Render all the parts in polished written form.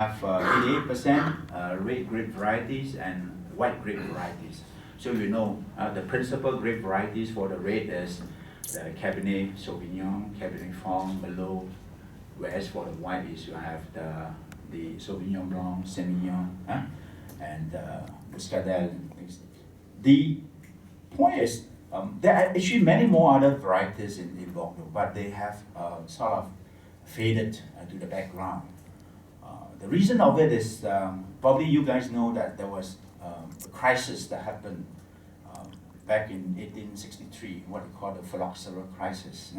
have 88% red grape varieties and white grape varieties. So you know the principal grape varieties for the red is the Cabernet Sauvignon, Cabernet Franc, Merlot, whereas for the white is you have the Sauvignon Blanc, Semillon, and Muscadel. The point is there are actually many more other varieties in Bordeaux, but they have sort of faded to the background. The reason of it is probably you guys know that there was a crisis that happened back in 1863, what we call the phylloxera crisis.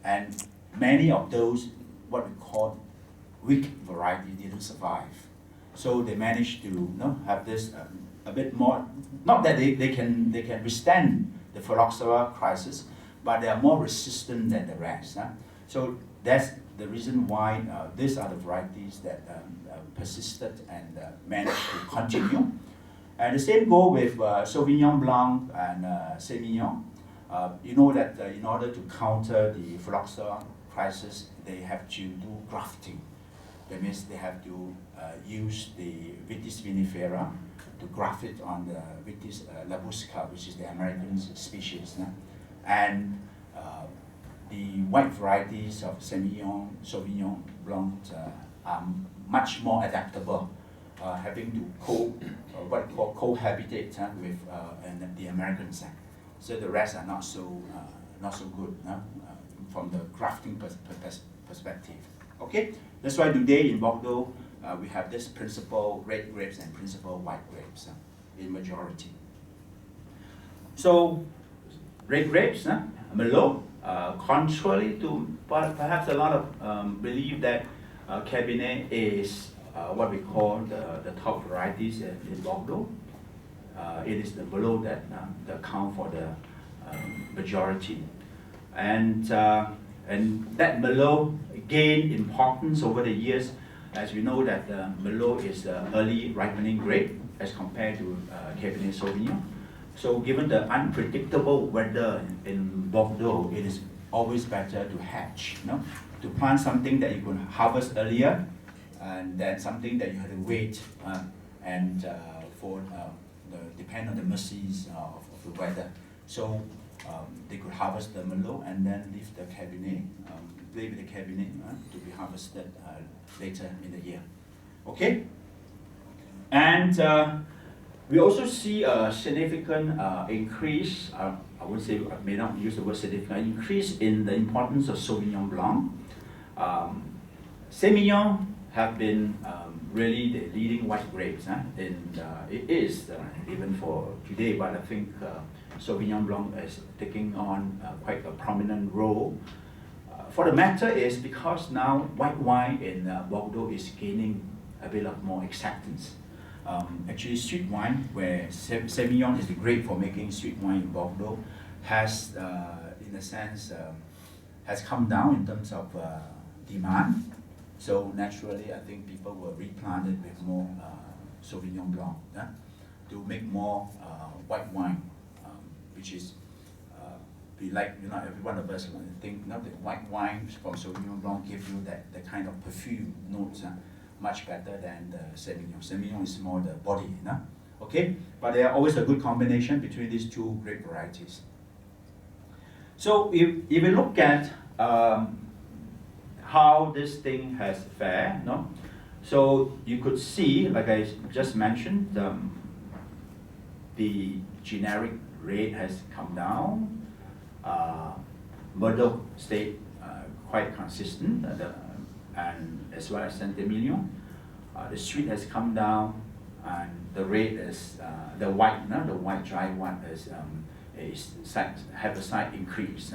And many of those, what we call weak variety, didn't survive. So they managed to have this a bit more, not that they can withstand the phylloxera crisis, but they are more resistant than the rest. So that's the reason why these are the varieties that persisted and managed to continue. And the same go with Sauvignon Blanc and Semillon. You know that in order to counter the phylloxera crisis, they have to do grafting. That means they have to use the Vitis vinifera to graft it on the Vitis labusca, which is the American species. And the white varieties of Semillon, Sauvignon Blanc are much more adaptable, having to what we call cohabitate with the Americans. So the rest are not so good from the grafting perspective. Okay, that's why today in Bordeaux we have this principal red grapes and principal white grapes in majority. So red grapes, Merlot. Contrary to perhaps a lot of believe that Cabernet is what we call the top varieties in Bordeaux. It is the Merlot that account for the majority, and that Merlot gained importance over the years, as we know that Merlot is the early ripening grape as compared to Cabernet Sauvignon. So given the unpredictable weather in Bordeaux, it is always better to hatch, to plant something that you can harvest earlier, and then something that you have to wait and for depend on the mercies of the weather. So they could harvest the Merlot and then leave the Cabernet, play with the Cabernet to be harvested later in the year. Okay, and we also see a significant increase, I would say, I may not use the word significant, increase in the importance of Sauvignon Blanc. Semillon have been really the leading white grapes, and it is even for today, but I think Sauvignon Blanc is taking on quite a prominent role. For the matter is because now white wine in Bordeaux is gaining a bit of more acceptance. Actually, sweet wine, where Semillon is the grape for making sweet wine in Bordeaux, has, in a sense, has come down in terms of demand. So naturally, I think people will replant it with more Sauvignon Blanc to make more white wine, which is be like every one of us think the white wine from Sauvignon Blanc give you that kind of perfume notes. Much better than the Semillon. Semillon is more the body, okay? But they are always a good combination between these two grape varieties. So if we look at how this thing has fared, so you could see, like I just mentioned, the generic rate has come down. Bordeaux stayed quite consistent, and as well as Saint-Emilion. The sweet has come down, and the red is the white dry one is have a slight increase.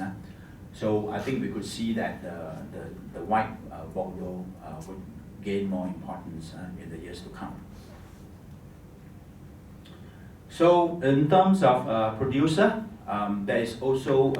So I think we could see that the white Bordeaux would gain more importance in the years to come. So in terms of producer, there is also